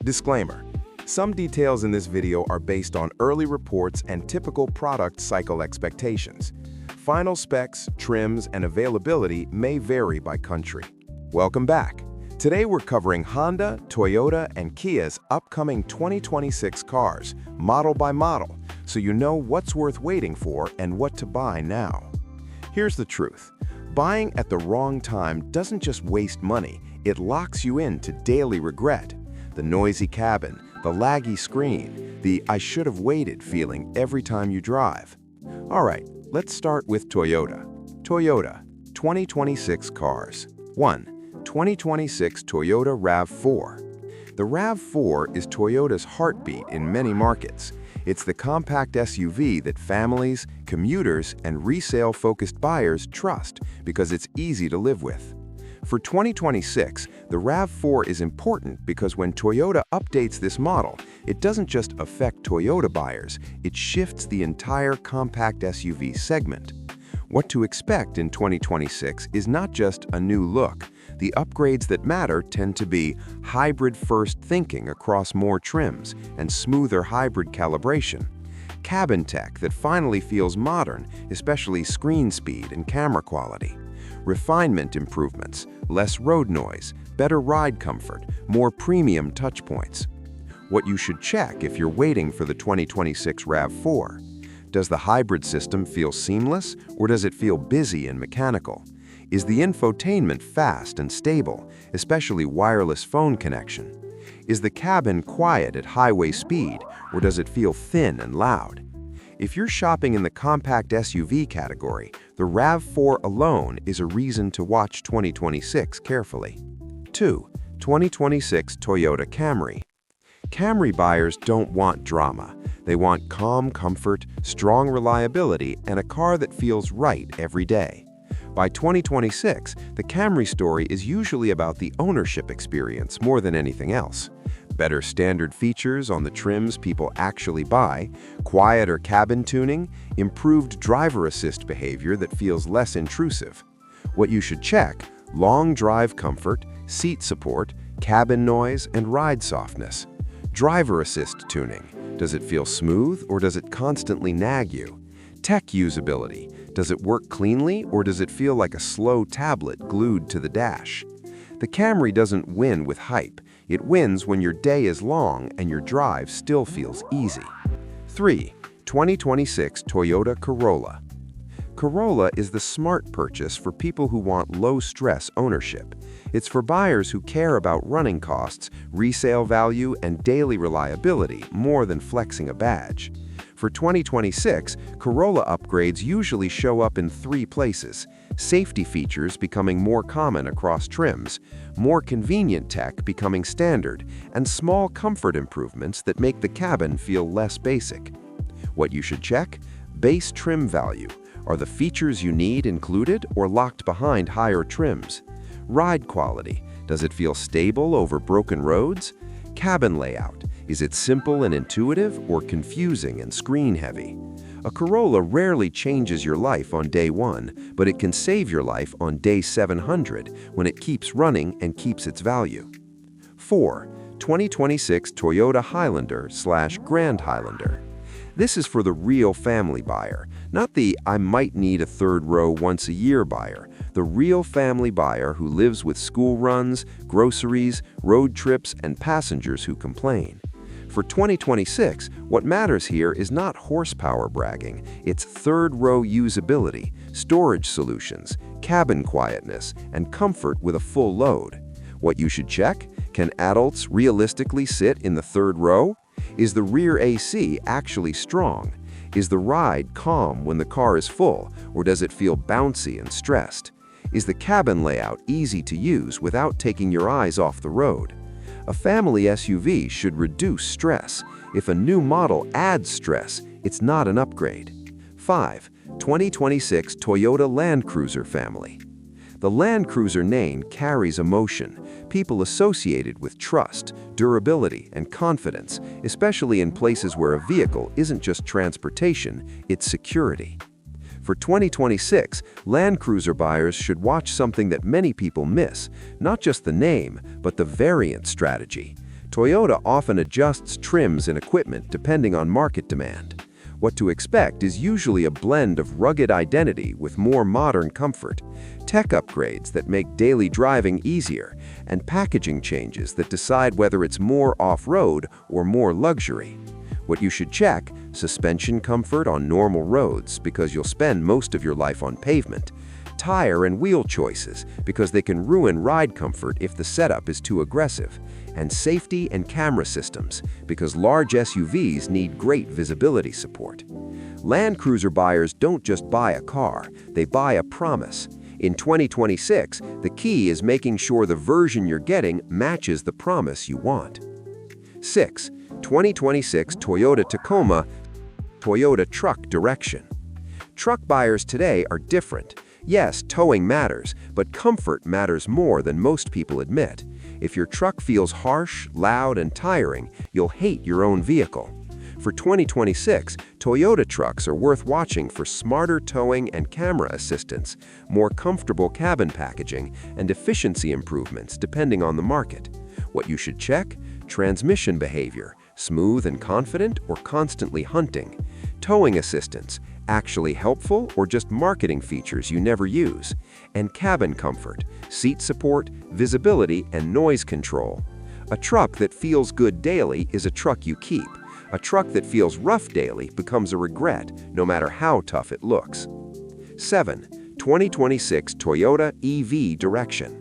Disclaimer: some details in this video are based on early reports and typical product cycle expectations. Final specs, trims, and availability may vary by country. Welcome back. Today we're covering Honda, Toyota, and Kia's upcoming 2026 cars, model by model, so you know what's worth waiting for and what to buy now. Here's the truth. Buying at the wrong time doesn't just waste money, it locks you into daily regret. The noisy cabin, the laggy screen, the "I should have waited" feeling every time you drive. All right, let's start with Toyota. Toyota 2026 cars. 1. 2026 Toyota RAV4. The RAV4 is Toyota's heartbeat in many markets. It's the compact SUV that families, commuters, and resale-focused buyers trust because it's easy to live with. For 2026, the RAV4 is important because when Toyota updates this model, it doesn't just affect Toyota buyers, it shifts the entire compact SUV segment. What to expect in 2026 is not just a new look. The upgrades that matter tend to be hybrid-first thinking across more trims and smoother hybrid calibration, cabin tech that finally feels modern, especially screen speed and camera quality, refinement improvements, less road noise, better ride comfort, more premium touchpoints. What you should check if you're waiting for the 2026 RAV4. Does the hybrid system feel seamless, or does it feel busy and mechanical? Is the infotainment fast and stable, especially wireless phone connection? Is the cabin quiet at highway speed, or does it feel thin and loud? If you're shopping in the compact SUV category, the RAV4 alone is a reason to watch 2026 carefully. 2. 2026 Toyota Camry. Camry buyers don't want drama. They want calm comfort, strong reliability, and a car that feels right every day. By 2026, the Camry story is usually about the ownership experience more than anything else. Better standard features on the trims people actually buy, quieter cabin tuning, improved driver assist behavior that feels less intrusive. What you should check: long drive comfort, seat support, cabin noise, and ride softness. Driver assist tuning. Does it feel smooth, or does it constantly nag you? Tech usability. Does it work cleanly, or does it feel like a slow tablet glued to the dash? The Camry doesn't win with hype. It wins when your day is long and your drive still feels easy. 3. 2026 Toyota Corolla. Corolla is the smart purchase for people who want low-stress ownership. It's for buyers who care about running costs, resale value, and daily reliability more than flexing a badge. For 2026, Corolla upgrades usually show up in 3 places: safety features becoming more common across trims, more convenient tech becoming standard, and small comfort improvements that make the cabin feel less basic. What you should check: base trim value. Are the features you need included or locked behind higher trims? Ride quality. Does it feel stable over broken roads? Cabin layout. Is it simple and intuitive, or confusing and screen-heavy? A Corolla rarely changes your life on day 1, but it can save your life on day 700 when it keeps running and keeps its value. 4. 2026 Toyota Highlander/Grand Highlander. This is for the real family buyer, not the "I might need a third row once a year" buyer. The real family buyer who lives with school runs, groceries, road trips, and passengers who complain. For 2026, what matters here is not horsepower bragging, it's third-row usability, storage solutions, cabin quietness, and comfort with a full load. What you should check: can adults realistically sit in the third row? Is the rear AC actually strong? Is the ride calm when the car is full, or does it feel bouncy and stressed? Is the cabin layout easy to use without taking your eyes off the road? A family SUV should reduce stress. If a new model adds stress, it's not an upgrade. 5. 2026 Toyota Land Cruiser family. The Land Cruiser name carries emotion. People associate it with trust, durability, and confidence, especially in places where a vehicle isn't just transportation, it's security. For 2026, Land Cruiser buyers should watch something that many people miss, not just the name, but the variant strategy. Toyota often adjusts trims and equipment depending on market demand. What to expect is usually a blend of rugged identity with more modern comfort, tech upgrades that make daily driving easier, and packaging changes that decide whether it's more off-road or more luxury. What you should check: suspension comfort on normal roads because you'll spend most of your life on pavement, tire and wheel choices because they can ruin ride comfort if the setup is too aggressive, and safety and camera systems because large SUVs need great visibility support. Land Cruiser buyers don't just buy a car, they buy a promise. In 2026, the key is making sure the version you're getting matches the promise you want. 6. 2026 Toyota Tacoma Toyota Truck Direction. Truck buyers today are different. Yes, towing matters, but comfort matters more than most people admit. If your truck feels harsh, loud, and tiring, you'll hate your own vehicle. For 2026, Toyota trucks are worth watching for smarter towing and camera assistance, more comfortable cabin packaging, and efficiency improvements depending on the market. What you should check: transmission behavior, smooth and confident or constantly hunting, towing assistance, actually helpful or just marketing features you never use, and cabin comfort, seat support, visibility, and noise control. A truck that feels good daily is a truck you keep. A truck that feels rough daily becomes a regret, no matter how tough it looks. 7. 2026 Toyota EV Direction.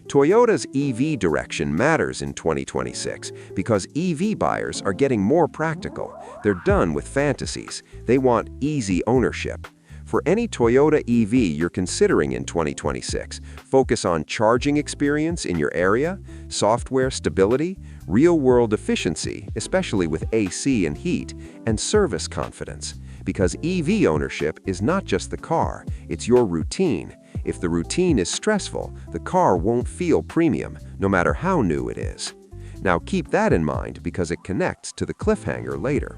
Toyota's EV direction matters in 2026 because EV buyers are getting more practical. They're done with fantasies. They want easy ownership. For any Toyota EV you're considering in 2026, focus on charging experience in your area, software stability, real-world efficiency, especially with AC and heat, and service confidence. Because EV ownership is not just the car, it's your routine. If the routine is stressful, the car won't feel premium, no matter how new it is. Now keep that in mind because it connects to the cliffhanger later.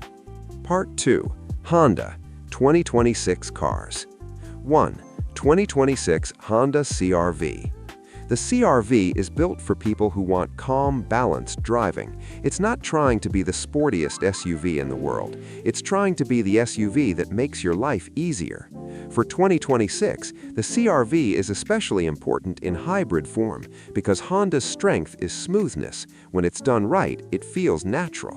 Part 2. Honda 2026 Cars. 1. 2026 Honda CR-V. The CR-V is built for people who want calm, balanced driving. It's not trying to be the sportiest SUV in the world. It's trying to be the SUV that makes your life easier. For 2026, the CR-V is especially important in hybrid form because Honda's strength is smoothness. When it's done right, it feels natural.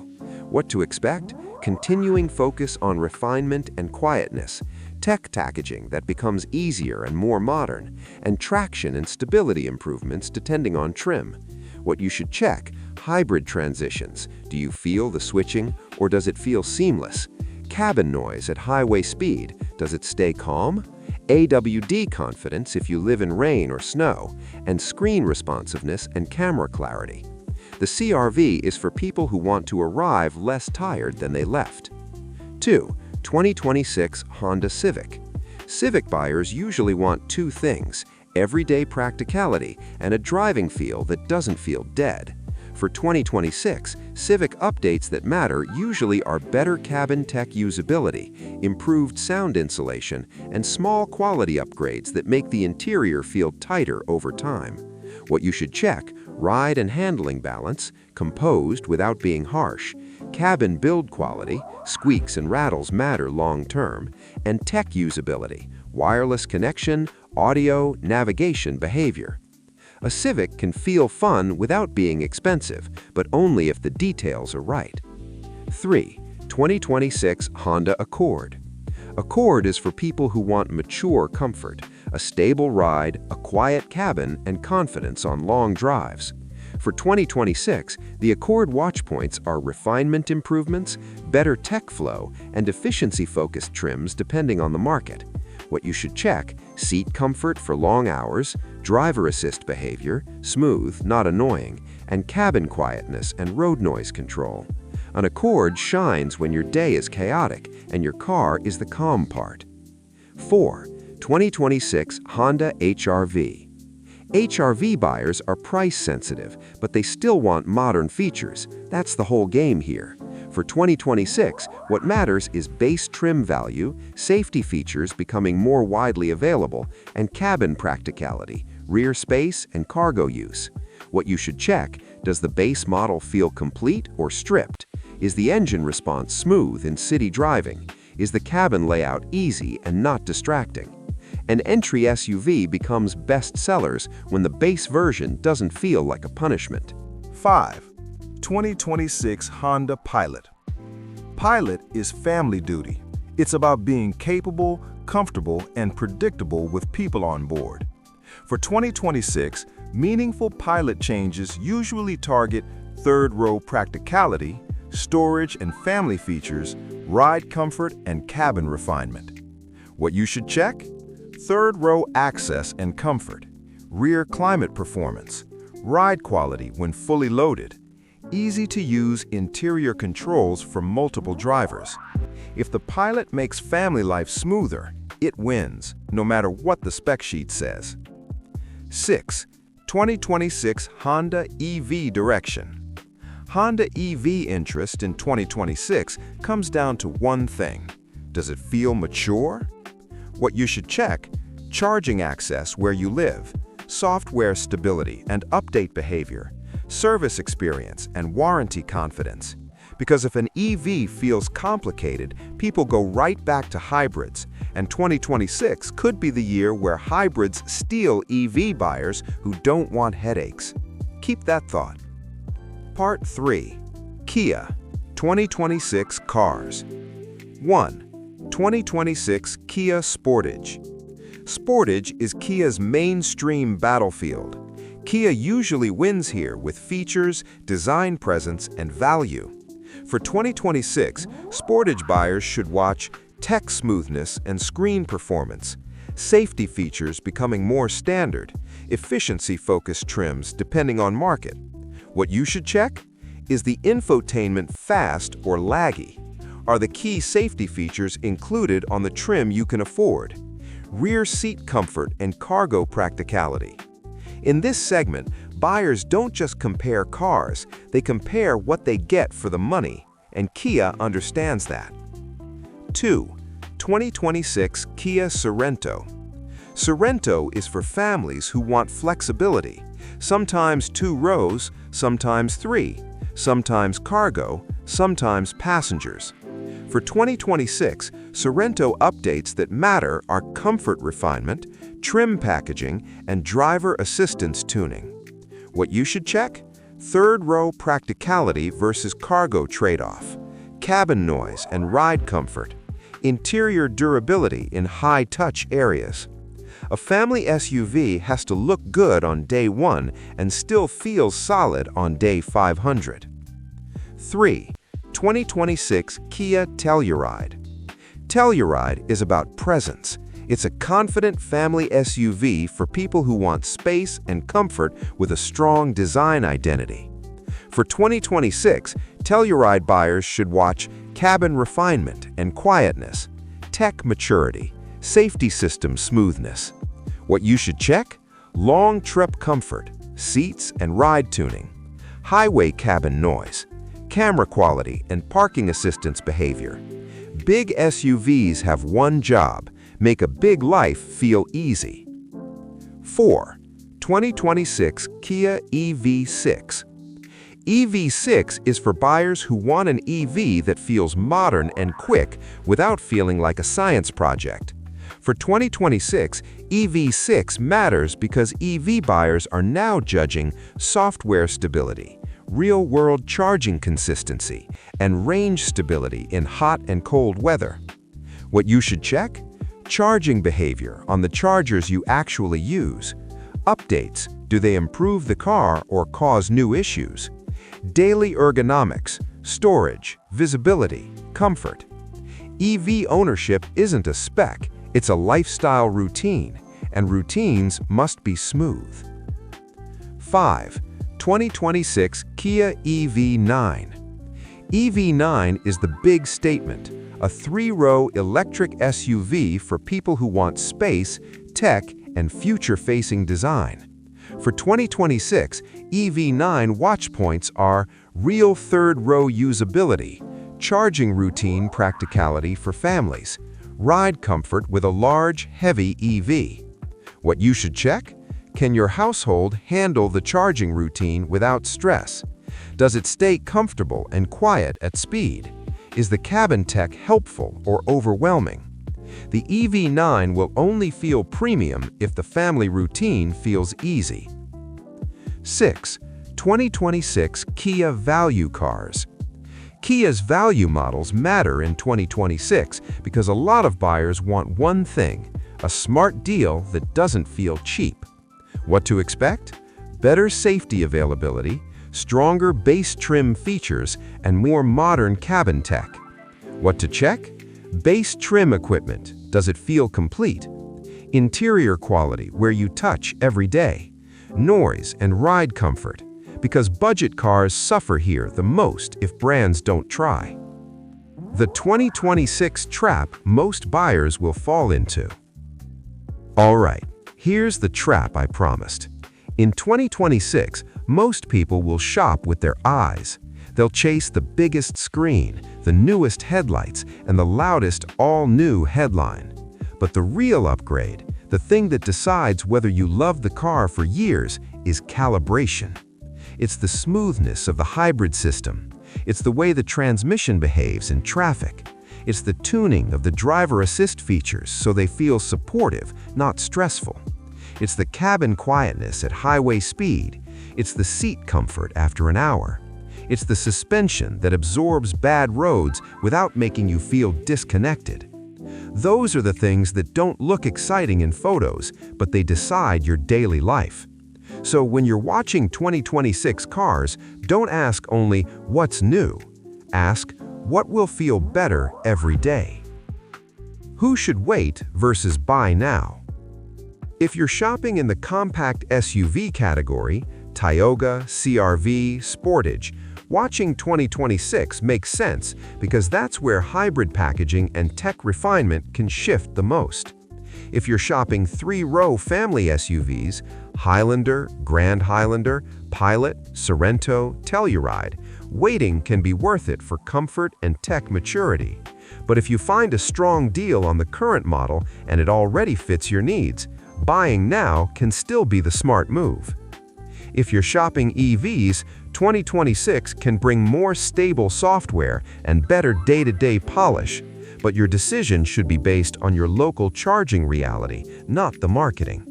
What to expect? Continuing focus on refinement and quietness, tech packaging that becomes easier and more modern, and traction and stability improvements depending on trim. What you should check: hybrid transitions. Do you feel the switching, or does it feel seamless? Cabin noise at highway speed. Does it stay calm? AWD confidence if you live in rain or snow, and screen responsiveness and camera clarity. The CR-V is for people who want to arrive less tired than they left. 2. 2026 Honda Civic. Civic buyers usually want two things: everyday practicality and a driving feel that doesn't feel dead. For 2026, Civic updates that matter usually are better cabin tech usability, improved sound insulation, and small quality upgrades that make the interior feel tighter over time. What you should check: ride and handling balance, composed without being harsh, cabin build quality, squeaks and rattles matter long-term, and tech usability, wireless connection, audio, navigation behavior. A Civic can feel fun without being expensive, but only if the details are right. 3. 2026 Honda Accord. Accord is for people who want mature comfort, a stable ride, a quiet cabin, and confidence on long drives. For 2026, the Accord watchpoints are refinement improvements, better tech flow, and efficiency-focused trims depending on the market. What you should check: seat comfort for long hours, driver assist behavior, smooth, not annoying, and cabin quietness and road noise control. An Accord shines when your day is chaotic and your car is the calm part. 4. 2026 Honda HR-V. HR-V buyers are price sensitive, but they still want modern features. That's the whole game here. For 2026, what matters is base trim value, safety features becoming more widely available, and cabin practicality, rear space, and cargo use. What you should check: Does the base model feel complete or stripped? Is the engine response smooth in city driving? Is the cabin layout easy and not distracting? An entry SUV becomes best sellers when the base version doesn't feel like a punishment. 5. 2026 Honda Pilot. Pilot is family duty. It's about being capable, comfortable, and predictable with people on board. For 2026, meaningful Pilot changes usually target third-row practicality, storage and family features, ride comfort, and cabin refinement. What you should check? Third-row access and comfort, rear climate performance, ride quality when fully loaded, easy-to-use interior controls for multiple drivers. If the Pilot makes family life smoother, it wins, no matter what the spec sheet says. 6. 2026 Honda EV direction. Honda EV interest in 2026 comes down to one thing. Does it feel mature? What you should check: charging access where you live, software stability and update behavior, service experience and warranty confidence. Because if an EV feels complicated, people go right back to hybrids, and 2026 could be the year where hybrids steal EV buyers who don't want headaches. Keep that thought. Part 3. Kia 2026 Cars. 1. 2026 Kia Sportage. Sportage is Kia's mainstream battlefield. Kia usually wins here with features, design presence, and value. For 2026, Sportage buyers should watch tech smoothness and screen performance, safety features becoming more standard, efficiency-focused trims depending on market. What you should check? Is the infotainment fast or laggy? Are the key safety features included on the trim you can afford? Rear seat comfort and cargo practicality. In this segment, buyers don't just compare cars, they compare what they get for the money, and Kia understands that. 2. 2026 Kia Sorento. Sorento is for families who want flexibility, sometimes 2 rows, sometimes 3, sometimes cargo, sometimes passengers. For 2026, Sorento updates that matter are comfort refinement, trim packaging, and driver assistance tuning. What you should check? Third-row practicality versus cargo trade-off, cabin noise and ride comfort, interior durability in high-touch areas. A family SUV has to look good on day 1 and still feels solid on day 500. 3. 2026 Kia Telluride. Telluride is about presence. It's a confident family SUV for people who want space and comfort with a strong design identity. For 2026, Telluride buyers should watch cabin refinement and quietness, tech maturity, safety system smoothness. What you should check? Long trip comfort, seats and ride tuning, highway cabin noise, camera quality and parking assistance behavior. Big SUVs have one job: make a big life feel easy. 4. 2026 Kia EV6. EV6 is for buyers who want an EV that feels modern and quick without feeling like a science project. For 2026, EV6 matters because EV buyers are now judging software stability, real-world charging consistency, and range stability in hot and cold weather. What you should check? Charging behavior on the chargers you actually use. Updates: do they improve the car or cause new issues? Daily ergonomics, storage, visibility, comfort. EV ownership isn't a spec, it's a lifestyle routine, and routines must be smooth. 5. 2026 Kia EV9. EV9 is the big statement, a 3-row electric SUV for people who want space, tech, and future-facing design. For 2026, EV9 watch points are real third-row usability, charging routine practicality for families, ride comfort with a large, heavy EV. What you should check? Can your household handle the charging routine without stress? Does it stay comfortable and quiet at speed? Is the cabin tech helpful or overwhelming? The EV9 will only feel premium if the family routine feels easy. 6. 2026 Kia Value Cars. Kia's value models matter in 2026 because a lot of buyers want one thing: a smart deal that doesn't feel cheap. What to expect? Better safety availability, stronger base trim features, and more modern cabin tech. What to check? Base trim equipment. Does it feel complete? Interior quality, where you touch every day. Noise and ride comfort, because budget cars suffer here the most if brands don't try. The 2026 trap most buyers will fall into. All right, here's the trap I promised. In 2026, most people will shop with their eyes. They'll chase the biggest screen, the newest headlights, and the loudest all-new headline. But the real upgrade, the thing that decides whether you love the car for years, is calibration. It's the smoothness of the hybrid system. It's the way the transmission behaves in traffic. It's the tuning of the driver assist features so they feel supportive, not stressful. It's the cabin quietness at highway speed. It's the seat comfort after an hour. It's the suspension that absorbs bad roads without making you feel disconnected. Those are the things that don't look exciting in photos, but they decide your daily life. So when you're watching 2026 cars, don't ask only what's new. Ask what will feel better every day. Who should wait versus buy now? If you're shopping in the compact SUV category, Tioga, CR-V, Sportage, watching 2026 makes sense because that's where hybrid packaging and tech refinement can shift the most. If you're shopping three-row family SUVs, Highlander, Grand Highlander, Pilot, Sorento, Telluride, waiting can be worth it for comfort and tech maturity. But if you find a strong deal on the current model and it already fits your needs, buying now can still be the smart move. If you're shopping EVs, 2026 can bring more stable software and better day-to-day polish, but your decision should be based on your local charging reality, not the marketing.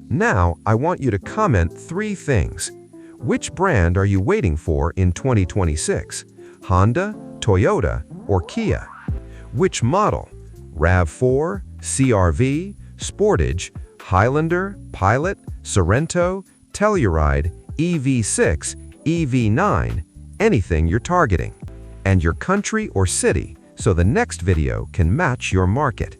Now, I want you to comment 3 things. Which brand are you waiting for in 2026? Honda, Toyota, or Kia? Which model? RAV4, CR-V, Sportage, Highlander, Pilot, Sorento, Telluride, EV6, EV9, anything you're targeting, and your country or city, so the next video can match your market.